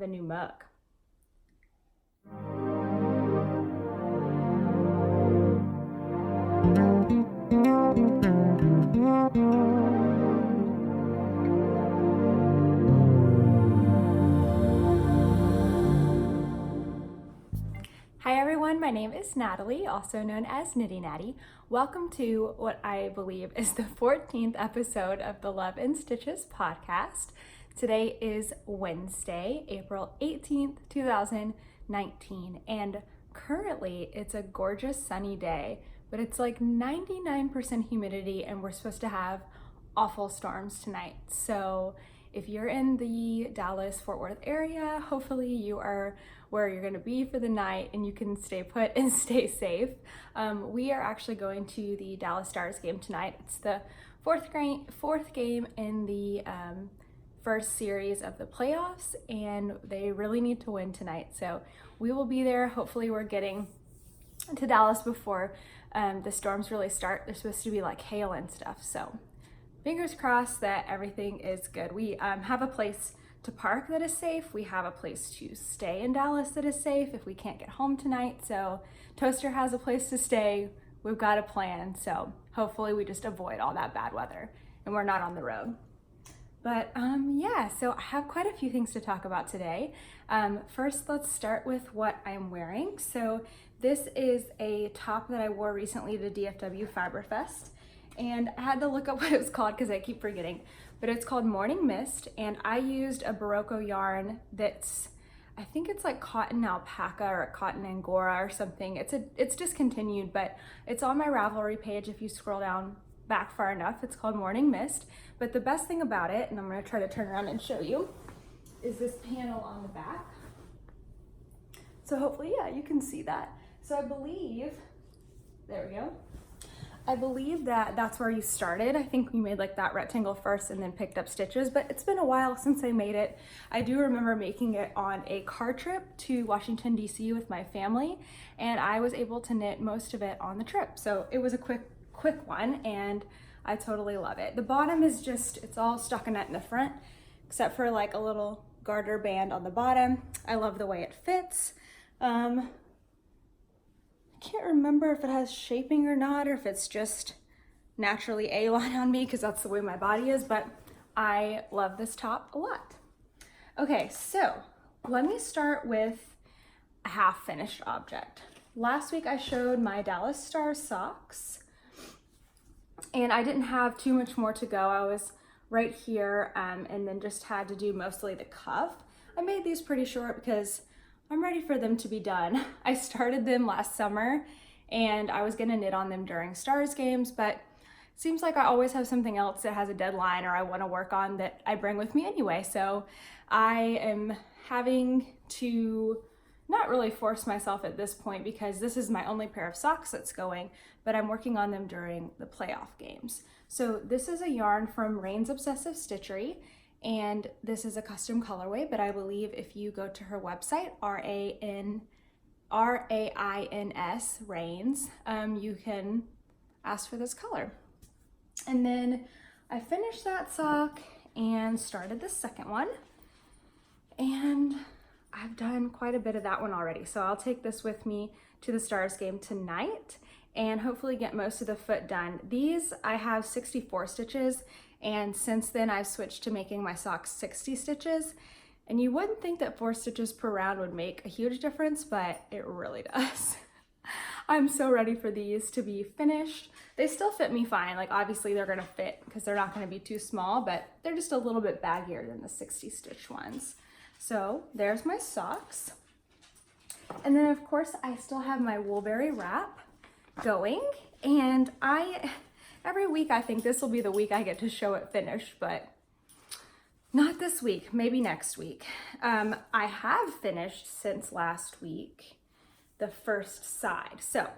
a new mug. Hi everyone, my name is Natalie, also known as Knitty Natty. Welcome to what I believe is the 14th episode of the Love and Stitches podcast. Today is Wednesday, April 18th, 2019, and currently it's a gorgeous sunny day, but it's like 99% humidity and we're supposed to have awful storms tonight. So if you're in the Dallas-Fort Worth area, hopefully you are where you're gonna be for the night and you can stay put and stay safe. We are actually going to the Dallas Stars game tonight. It's the fourth game in the first series of the playoffs, and they really need to win tonight. So we will be there. Hopefully we're getting to Dallas before the storms really start. They're supposed to be like hail and stuff. So fingers crossed that everything is good. We have a place to park that is safe. We have a place to stay in Dallas that is safe if we can't get home tonight. So Toaster has a place to stay. We've got a plan. So hopefully we just avoid all that bad weather and we're not on the road. But yeah, so I have quite a few things to talk about today. First, let's start with what I'm wearing. So this is a top that I wore recently to DFW Fiber Fest. And I had to look up what it was called because I keep forgetting, but it's called Morning Mist, and I used a Barocco yarn that's, I think it's like cotton alpaca or cotton angora or something. It's discontinued, but it's on my Ravelry page if you scroll down back far enough. It's called Morning Mist, but the best thing about it, and I'm going to try to turn around and show you, is this panel on the back. So hopefully, yeah, you can see that. So I believe, there we go. I believe that that's where you started. I think we made like that rectangle first and then picked up stitches, but it's been a while since I made it. I do remember making it on a car trip to Washington, D.C. with my family, and I was able to knit most of it on the trip. So it was a quick one, and I totally love it. The bottom is just, it's all stockinette in the front, except for like a little garter band on the bottom. I love the way it fits. Can't remember if it has shaping or not, or if it's just naturally A-line on me because that's the way my body is, but I love this top a lot. Okay, so let me start with a half finished object. Last week I showed my Dallas Stars socks, and I didn't have too much more to go. I was right here and then just had to do mostly the cuff. I made these pretty short because I'm ready for them to be done. I started them last summer and I was gonna knit on them during Stars games, but it seems like I always have something else that has a deadline or I wanna work on that I bring with me anyway. So I am having to not really force myself at this point because this is my only pair of socks that's going, but I'm working on them during the playoff games. So this is a yarn from Rain's Obsessive Stitchery, and this is a custom colorway, but I believe if you go to her website, R-A-I-N-S, Rains, you can ask for this color. And then I finished that sock and started the second one, and I've done quite a bit of that one already. So I'll take this with me to the Stars game tonight and hopefully get most of the foot done. These, I have 64 stitches, and since then I've switched to making my socks 60 stitches. And you wouldn't think that 4 stitches per round would make a huge difference, but it really does. I'm so ready for these to be finished. They still fit me fine. Like obviously they're gonna fit because they're not gonna be too small, but they're just a little bit baggier than the 60 stitch ones. So there's my socks. And then of course I still have my Woolberry wrap going, and every week I think this will be the week I get to show it finished, but not this week, maybe next week. I have finished since last week the first side. So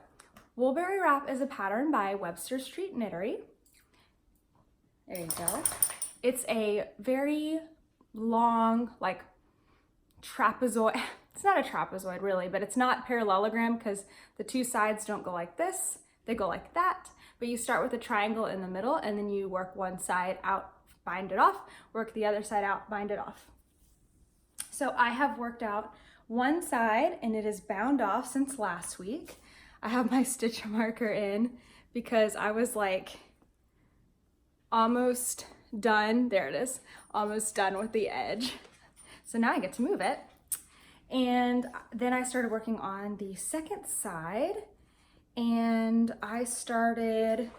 Woolberry wrap is a pattern by Webster Street Knittery. There you go. It's a very long, like trapezoid. It's not a trapezoid really, but it's not parallelogram because the two sides don't go like this, they go like that. But you start with a triangle in the middle and then you work one side out, bind it off, work the other side out, bind it off. So I have worked out one side and it is bound off since last week. I have my stitch marker in because I was like almost done. There it is, almost done with the edge. So now I get to move it. And then I started working on the second side, and I started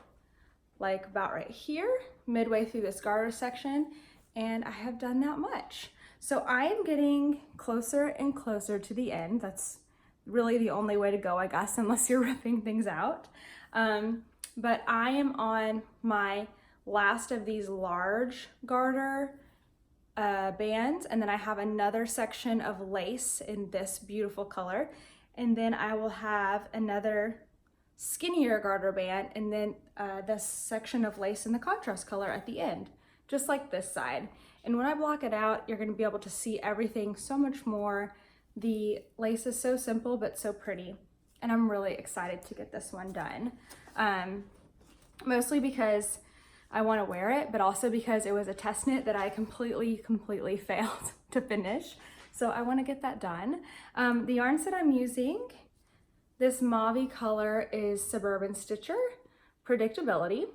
like about right here, midway through this garter section, and I have done that much. So I am getting closer and closer to the end. That's really the only way to go, I guess, unless you're ripping things out. But I am on my last of these large garter bands, and then I have another section of lace in this beautiful color, and then I will have another skinnier garter band, and then this section of lace in the contrast color at the end, just like this side. And when I block it out, you're going to be able to see everything so much more. The lace is so simple but so pretty, and I'm really excited to get this one done, mostly because I want to wear it, but also because it was a test knit that I completely failed to finish. So I want to get that done. The yarns that I'm using, this mauve color is Suburban Stitcher Predictability.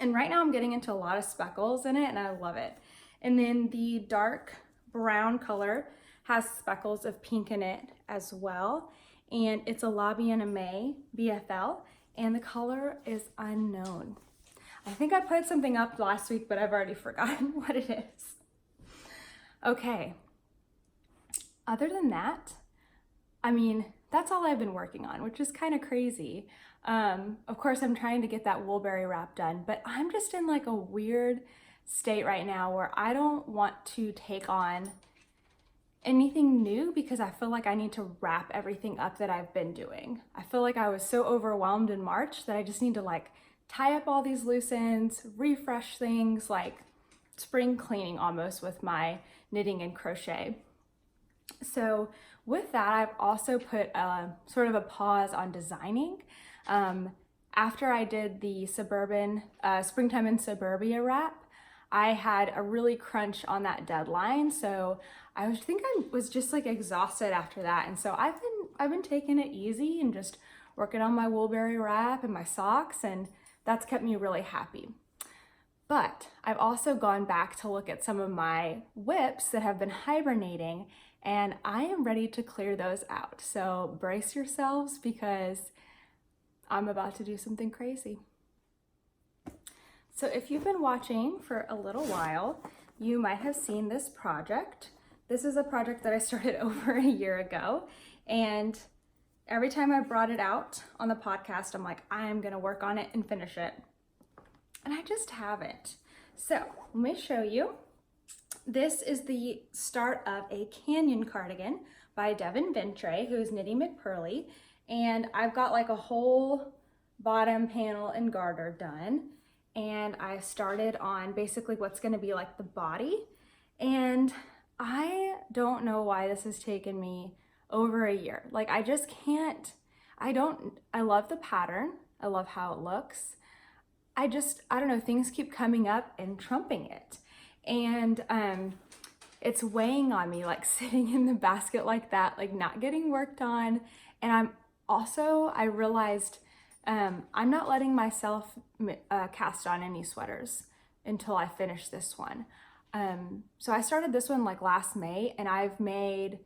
And right now I'm getting into a lot of speckles in it and I love it. And then the dark brown color has speckles of pink in it as well. And it's a La Bien Aimée BFL, and the color is unknown. I think I put something up last week, but I've already forgotten what it is. Okay, other than that, I mean, that's all I've been working on, which is kind of crazy. Of course, I'm trying to get that woolberry wrap done, but I'm just in like a weird state right now where I don't want to take on anything new because I feel like I need to wrap everything up that I've been doing. I feel like I was so overwhelmed in March that I just need to like tie up all these loose ends, refresh things, like spring cleaning almost with my knitting and crochet. So with that, I've also put sort of a pause on designing. After I did the Suburban Springtime in Suburbia wrap, I had a really crunch on that deadline. So I was just like exhausted after that. And so I've been taking it easy and just working on my woolberry wrap and my socks, and that's kept me really happy. But I've also gone back to look at some of my whips that have been hibernating, and I am ready to clear those out. So brace yourselves because I'm about to do something crazy. So if you've been watching for a little while, you might have seen this project. This is a project that I started over a year ago, and every time I brought it out on the podcast, I'm like, I'm gonna work on it and finish it. And I just haven't. So let me show you. This is the start of a Canyon cardigan by Devin Ventre, who's Knitty McPurley. And I've got like a whole bottom panel and garter done. And I started on basically what's gonna be like the body. And I don't know why this has taken me over a year. Like I just can't, I love the pattern. I love how it looks. I don't know, things keep coming up and trumping it. And it's weighing on me, like sitting in the basket like that, like not getting worked on. And I realized I'm not letting myself cast on any sweaters until I finish this one. So I started this one like last May, and I've made,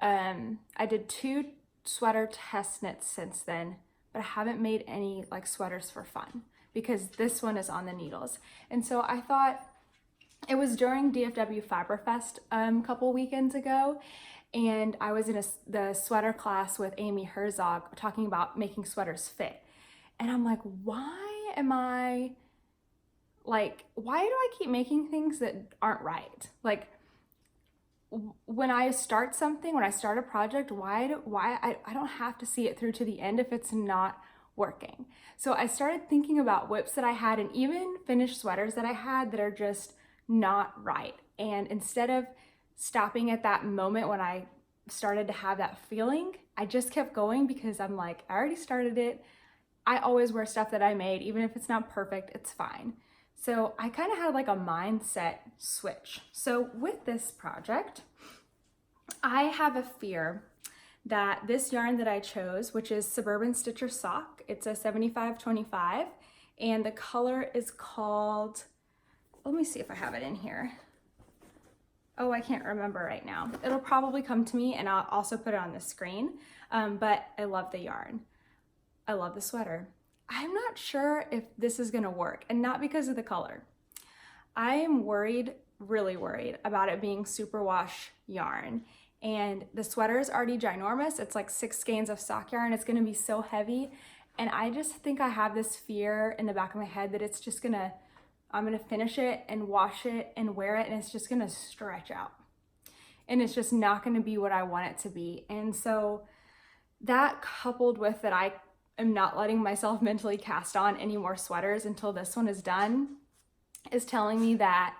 I did 2 sweater test knits since then, but I haven't made any like sweaters for fun because this one is on the needles. And so I thought, it was during DFW Fiberfest a couple weekends ago, and I was in the sweater class with Amy Herzog talking about making sweaters fit. And I'm like, why do I keep making things that aren't right? Like when I start something, when I start a project, why I don't have to see it through to the end if it's not working. So I started thinking about whips that I had and even finished sweaters that I had that are just not right. And instead of stopping at that moment when I started to have that feeling, I just kept going because I'm like, I already started it. I always wear stuff that I made, even if it's not perfect, it's fine. So I kind of had like a mindset switch. So with this project, I have a fear that this yarn that I chose, which is Suburban Stitcher Sock, it's a 75/25, and the color is called, let me see if I have it in here. Oh, I can't remember right now. It'll probably come to me and I'll also put it on the screen, but I love the yarn. I love the sweater. I'm not sure if this is gonna work, and not because of the color. I am worried, really worried about it being superwash yarn. And the sweater is already ginormous. It's like 6 skeins of sock yarn. It's gonna be so heavy. And I just think I have this fear in the back of my head that it's just gonna, I'm gonna finish it and wash it and wear it and it's just gonna stretch out. And it's just not gonna be what I want it to be. And so that, coupled with that I am not letting myself mentally cast on any more sweaters until this one is done, is telling me that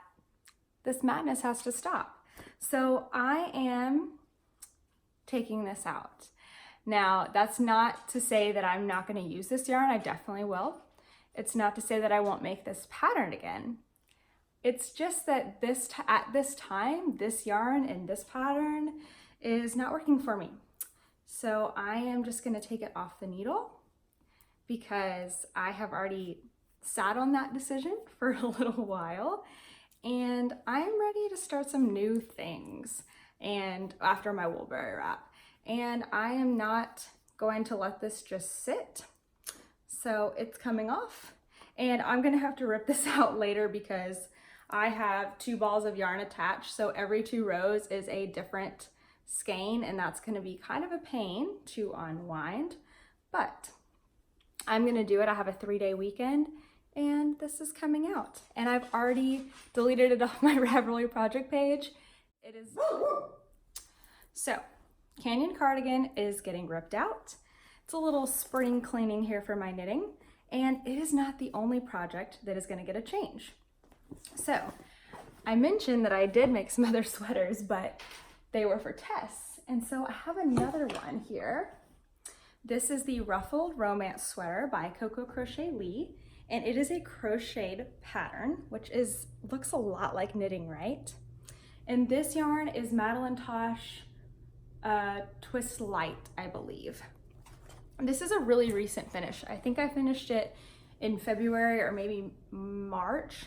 this madness has to stop. So I am taking this out. Now, that's not to say that I'm not going to use this yarn. I definitely will. It's not to say that I won't make this pattern again. It's just that at this time, this yarn and this pattern is not working for me. So I am just going to take it off the needle because I have already sat on that decision for a little while. And I'm ready to start some new things and after my Woolberry wrap. And I am not going to let this just sit. So it's coming off and I'm gonna have to rip this out later because I have 2 balls of yarn attached. So every 2 rows is a different skein and that's gonna be kind of a pain to unwind, but I'm gonna do it. I have a 3-day weekend and this is coming out. And I've already deleted it off my Ravelry project page. It is, so Canyon Cardigan is getting ripped out. It's a little spring cleaning here for my knitting, and it is not the only project that is gonna get a change. So I mentioned that I did make some other sweaters, but they were for Tess. And so I have another one here. This is the Ruffled Romance Sweater by Coco Crochet Lee. And it is a crocheted pattern, which looks a lot like knitting, right? And this yarn is Madeline Tosh Twist Light, I believe. This is a really recent finish. I think I finished it in February or maybe March.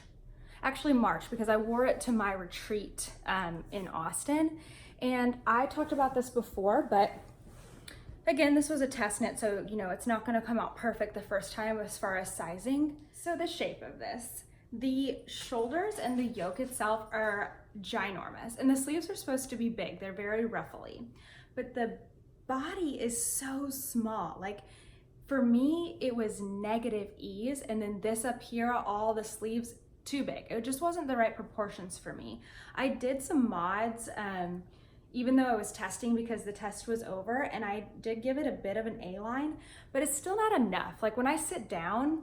Actually March, because I wore it to my retreat in Austin. And I talked about this before, but again, this was a test knit, so you know, it's not gonna come out perfect the first time as far as sizing. So the shape of this, the shoulders and the yoke itself are ginormous, and the sleeves are supposed to be big. They're very ruffly, but the body is so small. Like for me, it was negative ease, and then this up here, all the sleeves too big. It just wasn't the right proportions for me. I did some mods, even though I was testing because the test was over, and I did give it a bit of an A-line, but it's still not enough. Like when I sit down,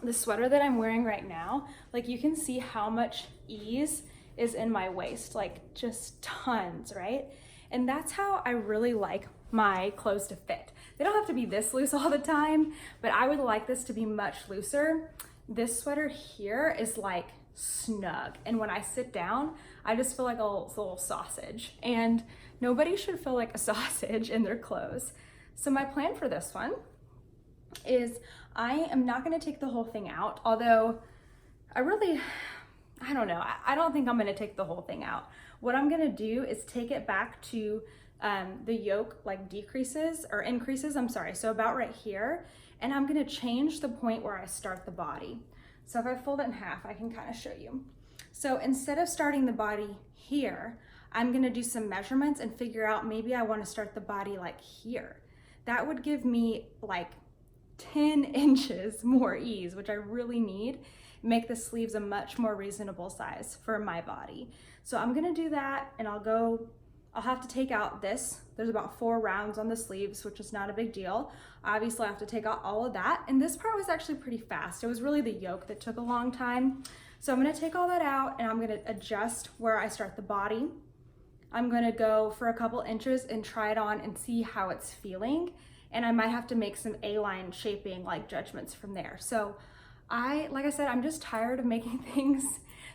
the sweater that I'm wearing right now, like you can see how much ease is in my waist, like just tons, right? And that's how I really like my clothes to fit. They don't have to be this loose all the time, but I would like this to be much looser. This sweater here is like snug, and when I sit down I just feel like a little sausage, and nobody should feel like a sausage in their clothes. So my plan for this one is I am not going to take the whole thing out, although I don't know, I don't think I'm going to take the whole thing out. What I'm going to do is take it back to the yoke like decreases or increases, I'm sorry, so about right here, and I'm going to change the point where I start the body. So if I fold it in half, I can kind of show you. So instead of starting the body here, I'm gonna do some measurements and figure out maybe I wanna start the body like here. That would give me like 10 inches more ease, which I really need, make the sleeves a much more reasonable size for my body. So I'm gonna do that, and I'll have to take out this. There's about 4 rounds on the sleeves, which is not a big deal. Obviously I have to take out all of that. And this part was actually pretty fast. It was really the yoke that took a long time. So I'm gonna take all that out, and I'm gonna adjust where I start the body. I'm gonna go for a couple inches and try it on and see how it's feeling. And I might have to make some A-line shaping like judgments from there. So like I said, I'm just tired of making things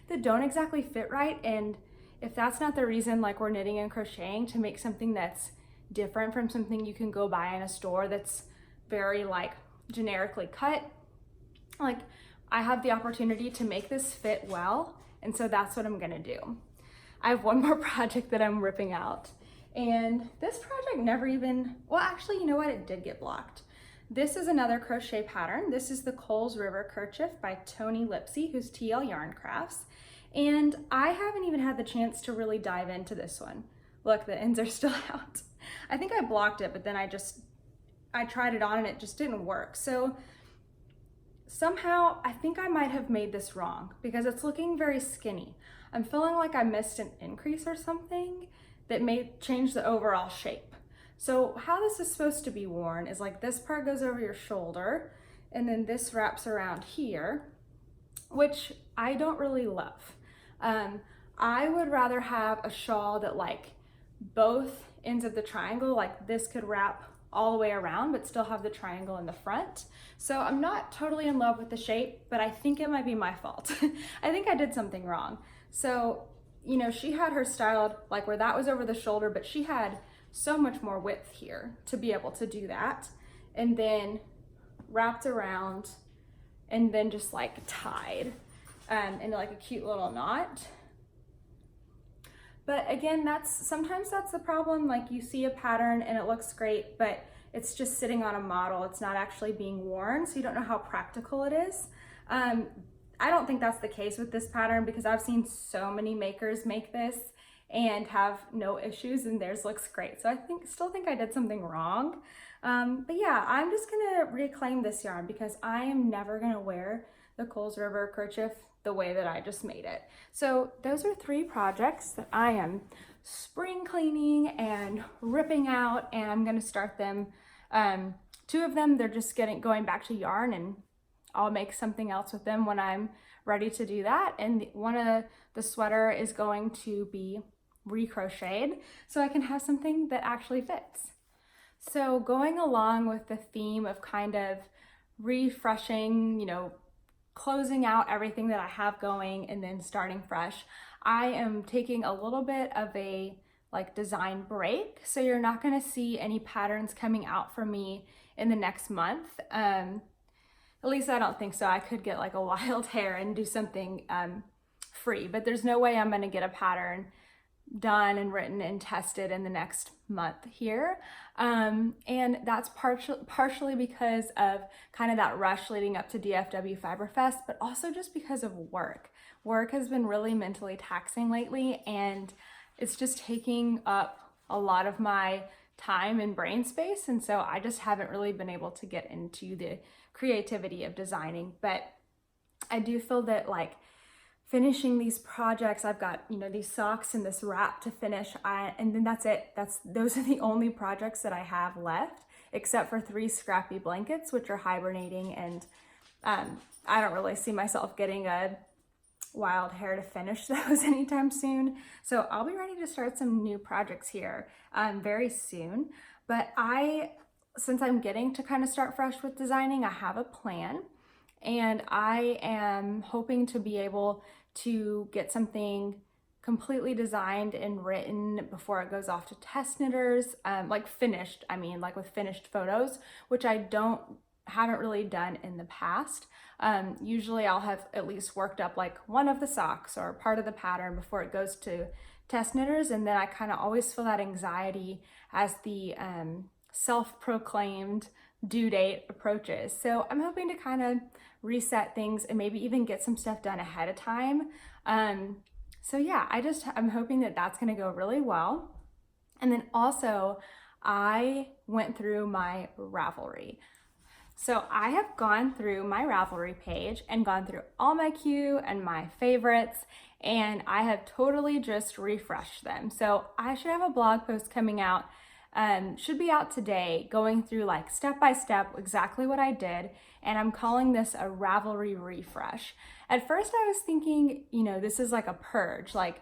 that don't exactly fit right. And if that's not the reason, like we're knitting and crocheting to make something that's different from something you can go buy in a store that's very like generically cut, like I have the opportunity to make this fit well, and so that's what I'm gonna do. I have one more project that I'm ripping out, and this project never even, well actually, you know what, it did get blocked. This is another crochet pattern. This is the Coles River Kerchief by Tony Lipsy, who's TL Yarn Crafts. And I haven't even had the chance to really dive into this one. Look, the ends are still out. I think I blocked it, but then I tried it on and it just didn't work. So somehow I think I might have made this wrong because it's looking very skinny. I'm feeling like I missed an increase or something that may change the overall shape. So how this is supposed to be worn is like this part goes over your shoulder and then this wraps around here, which I don't really love. I would rather have a shawl that like both ends of the triangle, like this could wrap all the way around but still have the triangle in the front. So I'm not totally in love with the shape, but I think it might be my fault. I think I did something wrong. So, you know, she had her styled like where that was over the shoulder, but she had so much more width here to be able to do that, and then wrapped around and then just like tied into like a cute little knot. But again, sometimes that's the problem. Like you see a pattern and it looks great, but it's just sitting on a model. It's not actually being worn, so you don't know how practical it is. I don't think that's the case with this pattern because I've seen so many makers make this and have no issues and theirs looks great. So I still think I did something wrong. But yeah, I'm just gonna reclaim this yarn because I am never gonna wear the Coles River Kerchief the way that I just made it. So those are 3 projects that I am spring cleaning and ripping out, and I'm gonna start them. 2 of them, they're just going back to yarn, and I'll make something else with them when I'm ready to do that. And one of the sweater is going to be recrocheted so I can have something that actually fits. So going along with the theme of kind of refreshing, you know, closing out everything that I have going and then starting fresh, I am taking a little bit of a like design break. So you're not gonna see any patterns coming out from me in the next month. At least I don't think so. I could get like a wild hair and do something free, but there's no way I'm gonna get a pattern done and written and tested in the next month here. And that's partially because of kind of that rush leading up to DFW Fiber Fest, but also just because of work. Work has been really mentally taxing lately, and it's just taking up a lot of my time and brain space. And so I just haven't really been able to get into the creativity of designing. But I do feel that like finishing these projects, I've got, you know, these socks and this wrap to finish, and then that's it. Those are the only projects that I have left, except for 3 scrappy blankets, which are hibernating, and I don't really see myself getting a wild hair to finish those anytime soon. So I'll be ready to start some new projects here very soon. But since I'm getting to kind of start fresh with designing, I have a plan. And I am hoping to be able to get something completely designed and written before it goes off to test knitters, like finished, I mean, like with finished photos, which I haven't really done in the past. Usually I'll have at least worked up like one of the socks or part of the pattern before it goes to test knitters, and then I kind of always feel that anxiety as the self-proclaimed due date approaches. So I'm hoping to kind of reset things and maybe even get some stuff done ahead of time. So yeah, I'm hoping that that's going to go really well. And then also I went through my Ravelry. So I have gone through my Ravelry page and gone through all my queue and my favorites, and I have totally just refreshed them. So I should have a blog post coming out, should be out today, going through like step by step exactly what I did, and I'm calling this a Ravelry refresh. At first I was thinking, you know, this is like a purge, like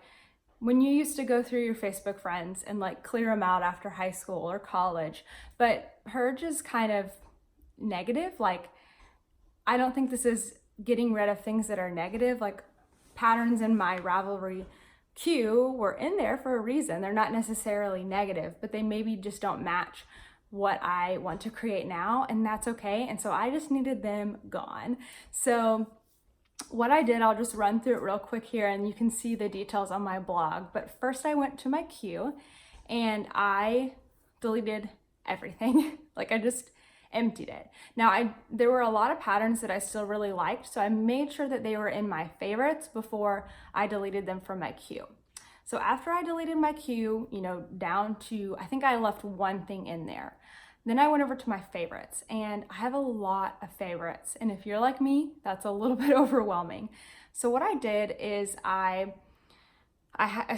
when you used to go through your Facebook friends and like clear them out after high school or college, but purge is kind of negative. Like, I don't think this is getting rid of things that are negative. Like patterns in my Ravelry queue were in there for a reason. They're not necessarily negative, but they maybe just don't match what I want to create now, and that's okay. And so I just needed them gone. So what I did, I'll just run through it real quick here and you can see the details on my blog. But first I went to my queue and I deleted everything. Like I just emptied it. Now there were a lot of patterns that I still really liked, so I made sure that they were in my favorites before I deleted them from my queue. So after I deleted my queue, you know, down to, I think I left one thing in there. Then I went over to my favorites, and I have a lot of favorites. And if you're like me, that's a little bit overwhelming. So what I did is I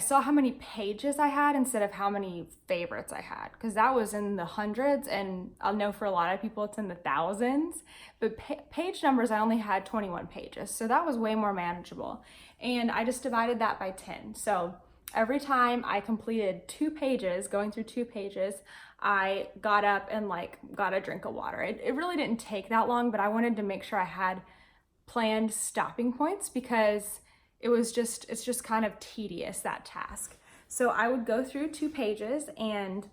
saw how many pages I had instead of how many favorites I had, because that was in the hundreds, and I'll know for a lot of people it's in the thousands. But page numbers, I only had 21 pages, so that was way more manageable. And I just divided that by 10. So every time I completed 2 pages, going through 2 pages, I got up and like got a drink of water. It really didn't take that long, but I wanted to make sure I had planned stopping points because it's just kind of tedious, that task. So I would go through 2 pages, and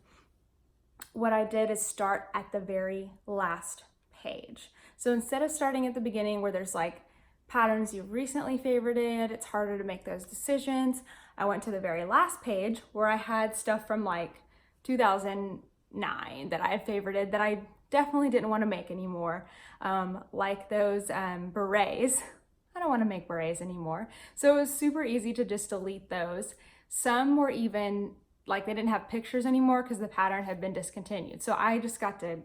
what I did is start at the very last page. So instead of starting at the beginning where there's like patterns you've recently favorited, it's harder to make those decisions, I went to the very last page where I had stuff from like 2009 that I had favorited that I definitely didn't want to make anymore, like those berets. I don't want to make berets anymore. So it was super easy to just delete those. Some were even like they didn't have pictures anymore because the pattern had been discontinued. So I just got to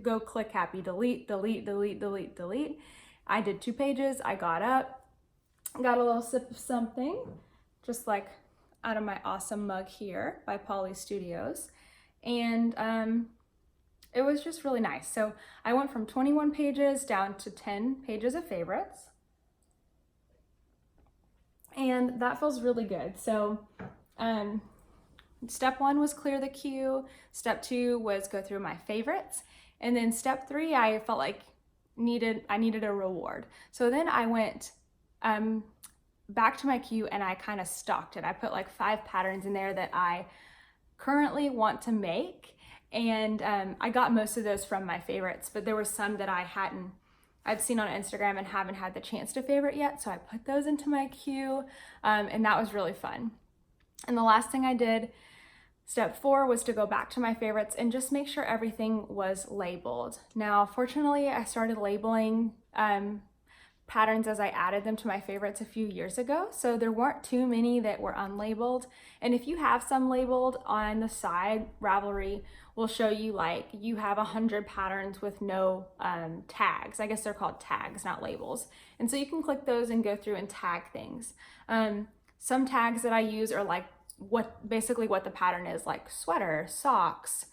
go click happy, delete, delete, delete, delete, delete. I did 2 pages. I got up, got a little sip of something, just like out of my awesome mug here by Polly Studios. And it was just really nice. So I went from 21 pages down to 10 pages of favorites. And that feels really good. So step 1 was clear the queue. Step 2 was go through my favorites. And then step 3, I felt like I needed a reward. So then I went back to my queue and I kind of stocked it. I put like 5 patterns in there that I currently want to make. And I got most of those from my favorites, but there were some that I've seen on Instagram and haven't had the chance to favorite yet. So I put those into my queue, and that was really fun. And the last thing I did, step 4, was to go back to my favorites and just make sure everything was labeled. Now, fortunately, I started labeling patterns as I added them to my favorites a few years ago. So there weren't too many that were unlabeled. And if you have some labeled on the side, Ravelry will show you like you have 100 patterns with no tags. I guess they're called tags, not labels. And so you can click those and go through and tag things. Some tags that I use are like basically what the pattern is, like sweater, socks,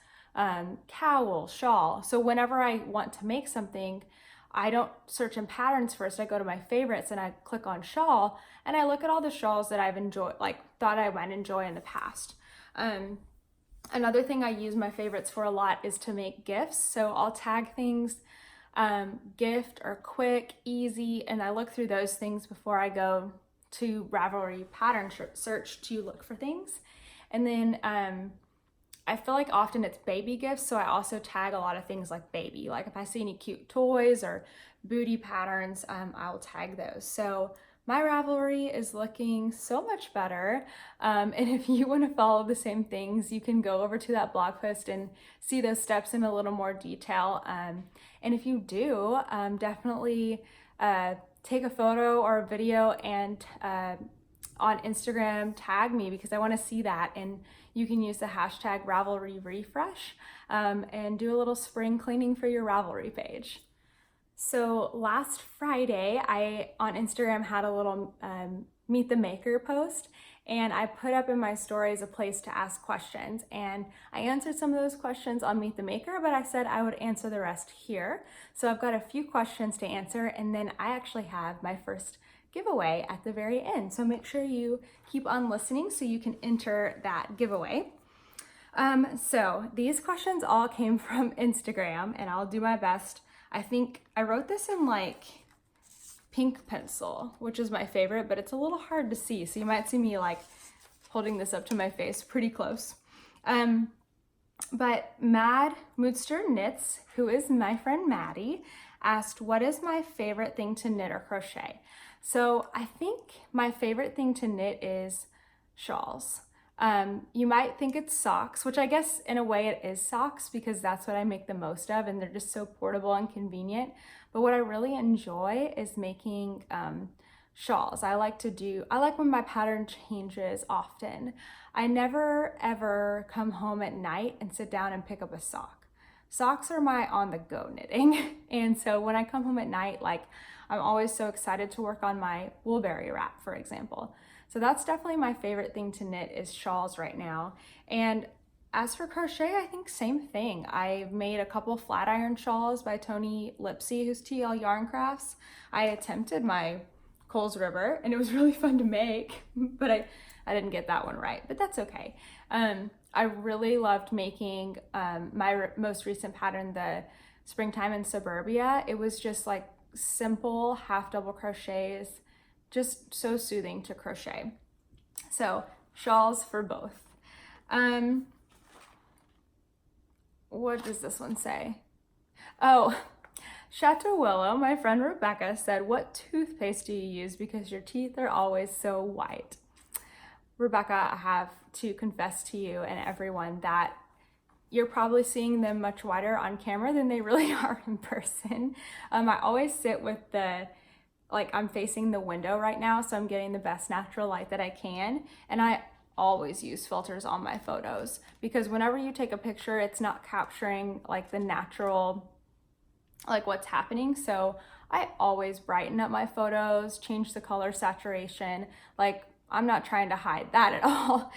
cowl, shawl. So whenever I want to make something, I don't search in patterns first. I go to my favorites and I click on shawl and I look at all the shawls that I've enjoyed, like thought I might enjoy in the past. Another thing I use my favorites for a lot is to make gifts. So I'll tag things, gift or quick, easy, and I look through those things before I go to Ravelry pattern search to look for things. And then I feel like often it's baby gifts, so I also tag a lot of things like baby. Like if I see any cute toys or booty patterns, I'll tag those. So my Ravelry is looking so much better. And if you want to follow the same things, you can go over to that blog post and see those steps in a little more detail. And if you do, definitely take a photo or a video and on Instagram, tag me because I want to see that. And you can use the hashtag Ravelry Refresh and do a little spring cleaning for your Ravelry page. So last Friday, I on Instagram had a little Meet the Maker post, and I put up in my stories a place to ask questions, and I answered some of those questions on Meet the Maker, but I said I would answer the rest here. So I've got a few questions to answer, and then I actually have my first giveaway at the very end. So make sure you keep on listening so you can enter that giveaway. So these questions all came from Instagram, and I'll do my best. I think I wrote this in like pink pencil, which is my favorite, but it's a little hard to see. So you might see me like holding this up to my face pretty close. But Mad Moodster Knits, who is my friend Maddie, asked, what is my favorite thing to knit or crochet? So I think my favorite thing to knit is shawls. You might think it's socks, which I guess in a way it is socks because that's what I make the most of and they're just so portable and convenient. But what I really enjoy is making shawls. I like when my pattern changes often. I never ever come home at night and sit down and pick up a sock. Socks are my on-the-go knitting. And so when I come home at night, like I'm always so excited to work on my woolberry wrap, for example. So that's definitely my favorite thing to knit is shawls right now. And as for crochet, I think same thing. I've made a couple flat iron shawls by Tony Lipsy, who's TL Yarn Crafts. I attempted my Coles River and it was really fun to make, but I didn't get that one right, but that's okay. I really loved making my most recent pattern, the Springtime in Suburbia. It was just like simple half double crochets, just so soothing to crochet. So shawls for both. What does this one say? Oh, Chateau Willow, my friend Rebecca said, what toothpaste do you use because your teeth are always so white? Rebecca, I have to confess to you and everyone that you're probably seeing them much whiter on camera than they really are in person. I always sit with I'm facing the window right now, so I'm getting the best natural light that I can. And I always use filters on my photos because whenever you take a picture, it's not capturing like the natural, like what's happening. So I always brighten up my photos, change the color saturation. Like I'm not trying to hide that at all.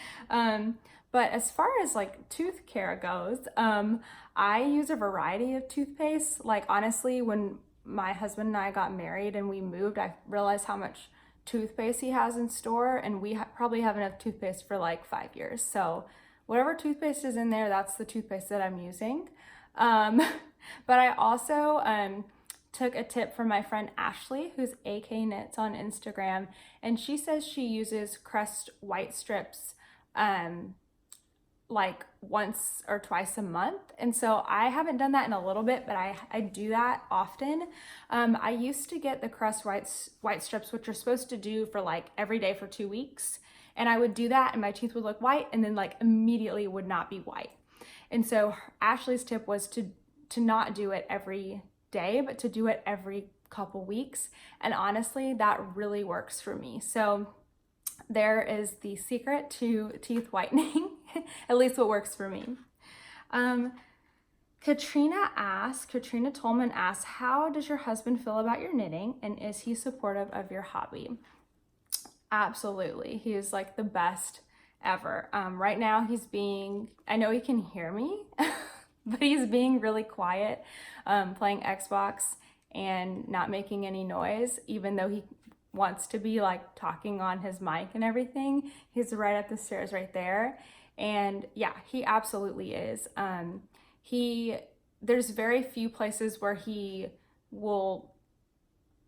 But as far as like tooth care goes, I use a variety of toothpaste. Like honestly, when my husband and I got married and we moved, I realized how much toothpaste he has in store, and we probably have enough toothpaste for like 5 years. So whatever toothpaste is in there, that's the toothpaste that I'm using. But I also took a tip from my friend Ashley, who's AK Knits on Instagram, and she says she uses Crest white strips like once or twice a month. And so I haven't done that in a little bit, but I do that often. I used to get the Crest white strips, which are supposed to do for like every day for 2 weeks. And I would do that and my teeth would look white and then like immediately would not be white. And so Ashley's tip was to not do it every day, but to do it every couple weeks. And honestly, that really works for me. So there is the secret to teeth whitening, at least what works for me. Katrina Tolman asks, how does your husband feel about your knitting and is he supportive of your hobby? Absolutely. He is like the best ever. Right now I know he can hear me, but he's being really quiet, playing Xbox and not making any noise, even though he wants to be like talking on his mic and everything. He's right up the stairs right there. And yeah, he absolutely is. There's very few places where he will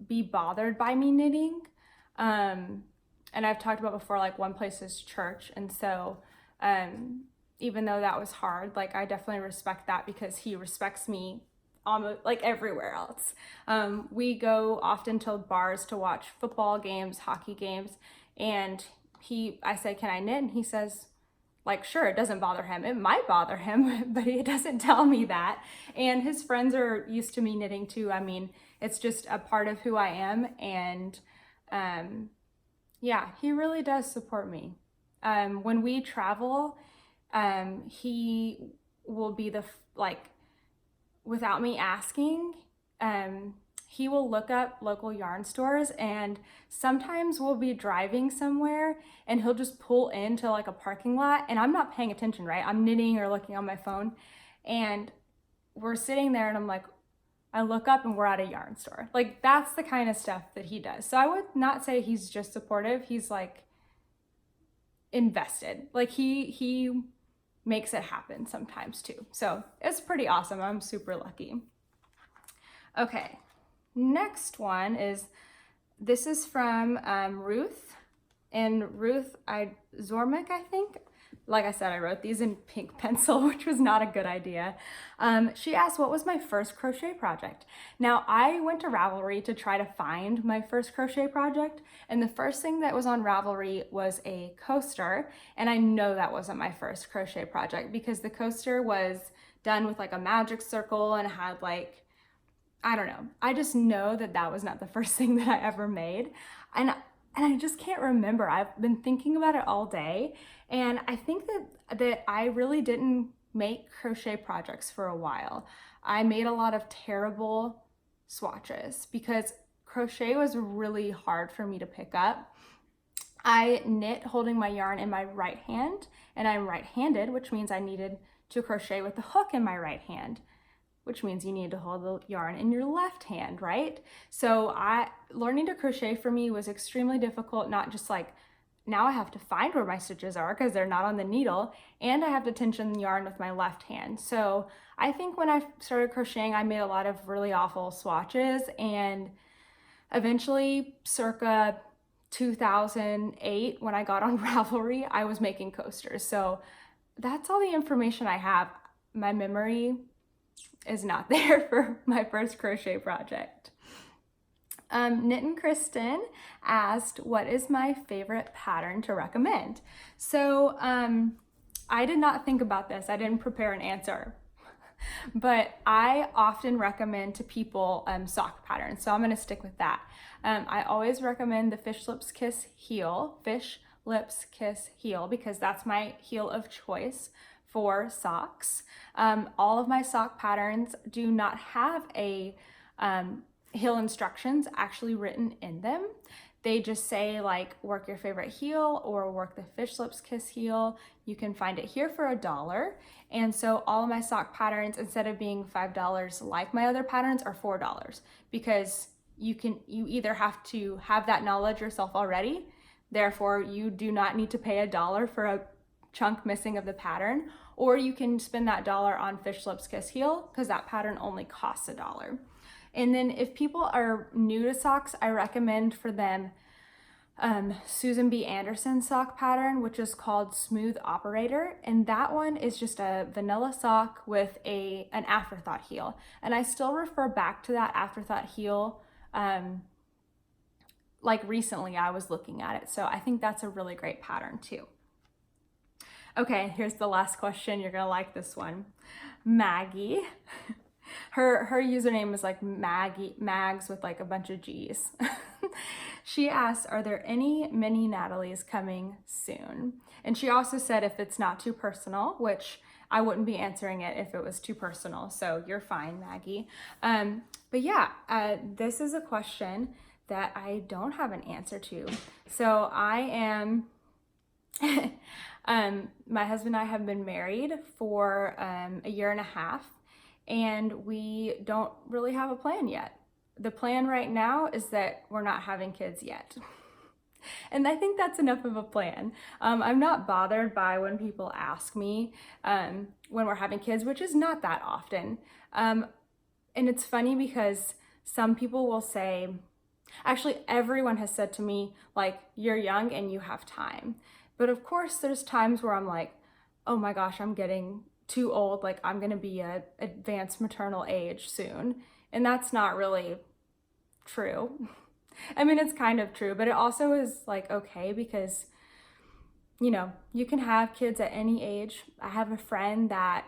be bothered by me knitting. And I've talked about before, like one place is church. And so, even though that was hard, like I definitely respect that because he respects me almost like everywhere else. We go often to bars to watch football games, hockey games, and I say, can I knit? And he says, like, sure, it doesn't bother him. It might bother him, but he doesn't tell me that. And his friends are used to me knitting too. I mean, it's just a part of who I am. And yeah, he really does support me. When we travel, he will be without me asking, he will look up local yarn stores, and sometimes we'll be driving somewhere and he'll just pull into like a parking lot and I'm not paying attention, right? I'm knitting or looking on my phone and we're sitting there and I'm like, I look up and we're at a yarn store. Like that's the kind of stuff that he does. So I would not say he's just supportive. He's like invested. Like he makes it happen sometimes too. So it's pretty awesome. I'm super lucky. Okay, next one is, this is from Ruth And Ruth Zormick, I think. Like I said, I wrote these in pink pencil, which was not a good idea. She asked, what was my first crochet project? Now, I went to Ravelry to try to find my first crochet project, and the first thing that was on Ravelry was a coaster, and I know that wasn't my first crochet project because the coaster was done with like a magic circle and had like, I don't know. I just know that that was not the first thing that I ever made. And I just can't remember. I've been thinking about it all day, and I think that I really didn't make crochet projects for a while. I made a lot of terrible swatches because crochet was really hard for me to pick up. I knit holding my yarn in my right hand, and I'm right-handed, which means I needed to crochet with the hook in my right hand, which means you need to hold the yarn in your left hand, right? So learning to crochet for me was extremely difficult, not just like, now I have to find where my stitches are because they're not on the needle, and I have to tension the yarn with my left hand. So I think when I started crocheting, I made a lot of really awful swatches, and eventually circa 2008, when I got on Ravelry, I was making coasters. So that's all the information I have. My memory is not there for my first crochet project. Knittin' Kristen asked, what is my favorite pattern to recommend? So I did not think about this. I didn't prepare an answer, but I often recommend to people sock patterns. So I'm gonna stick with that. I always recommend the Fish Lips Kiss heel, Fish Lips Kiss heel, because that's my heel of choice for socks. All of my sock patterns do not have a heel instructions actually written in them. They just say like work your favorite heel or work the Fish Lips Kiss heel. You can find it here for $1. And so all of my sock patterns, instead of being $5 like my other patterns, are $4, because you either have to have that knowledge yourself already, therefore you do not need to pay $1 for a chunk missing of the pattern, or you can spend that $1 on Fish Lips Kiss heel because that pattern only costs $1. And then if people are new to socks, I recommend for them Susan B. Anderson sock pattern, which is called Smooth Operator. And that one is just a vanilla sock with an afterthought heel. And I still refer back to that afterthought heel. Like recently I was looking at it. So I think that's a really great pattern too. Okay, here's the last question. You're gonna like this one. Maggie. Her username is like Mags with like a bunch of G's. She asked, are there any mini Natalies coming soon? And she also said if it's not too personal, which I wouldn't be answering it if it was too personal. So you're fine, Maggie. But yeah, this is a question that I don't have an answer to. So I am, my husband and I have been married for a year and a half. And we don't really have a plan yet. The plan right now is that we're not having kids yet. And I think that's enough of a plan. I'm not bothered by when people ask me when we're having kids, which is not that often. And it's funny because some people will say, actually everyone has said to me, like, you're young and you have time. But of course there's times where I'm like, oh my gosh, I'm getting too old, like I'm gonna be at advanced maternal age soon. And that's not really true. I mean, it's kind of true, but it also is like okay because, you know, you can have kids at any age. I have a friend that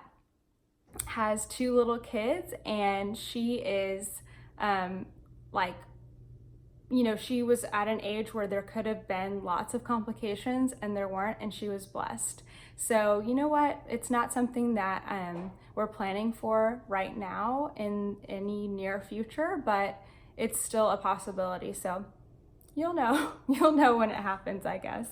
has 2 little kids, and she is like, you know, she was at an age where there could have been lots of complications and there weren't, and she was blessed. So you know what, it's not something that we're planning for right now in any near future, but it's still a possibility. So you'll know when it happens, I guess.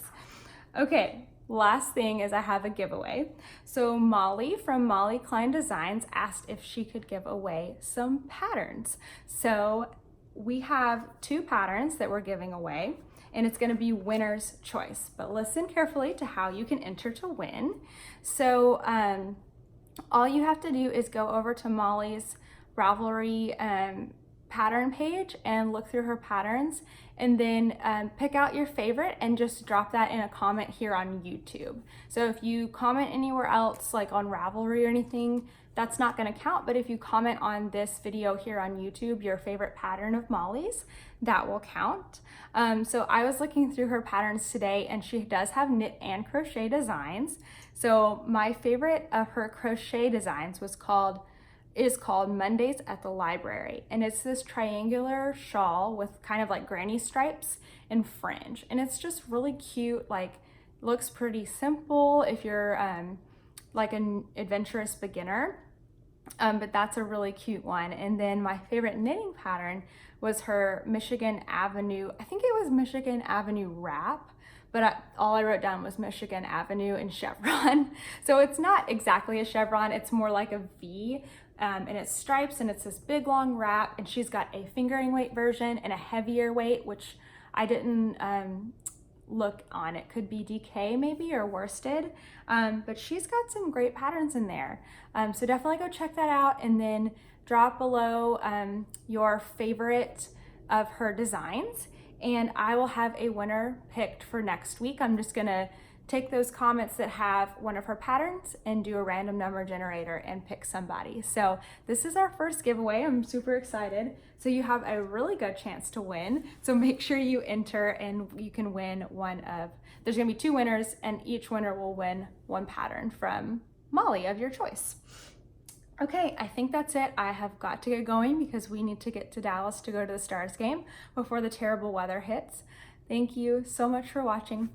Okay, last thing is I have a giveaway. So Molly from Molly Klein Designs asked if she could give away some patterns. So we have 2 patterns that we're giving away, and it's gonna be winner's choice. But listen carefully to how you can enter to win. So all you have to do is go over to Molly's Ravelry pattern page and look through her patterns, and then pick out your favorite and just drop that in a comment here on YouTube. So if you comment anywhere else, like on Ravelry or anything, that's not going to count, but if you comment on this video here on YouTube, your favorite pattern of Molly's, that will count. So I was looking through her patterns today, and she does have knit and crochet designs. So my favorite of her crochet designs is called Mondays at the Library, and it's this triangular shawl with kind of like granny stripes and fringe, and it's just really cute. Like, looks pretty simple if you're like an adventurous beginner, but that's a really cute one. And then my favorite knitting pattern was her Michigan Avenue, I think it was Michigan Avenue wrap, but all I wrote down was Michigan Avenue and chevron. So it's not exactly a chevron, it's more like a V, and it's stripes, and it's this big long wrap, and she's got a fingering weight version and a heavier weight, which I didn't look on. It could be DK maybe, or worsted, but she's got some great patterns in there. So definitely go check that out, and then drop below your favorite of her designs, and I will have a winner picked for next week. I'm just gonna take those comments that have one of her patterns and do a random number generator and pick somebody. So this is our first giveaway. I'm super excited. So you have a really good chance to win. So make sure you enter, and you can win there's gonna be 2 winners, and each winner will win 1 pattern from Molly of your choice. Okay, I think that's it. I have got to get going because we need to get to Dallas to go to the Stars game before the terrible weather hits. Thank you so much for watching.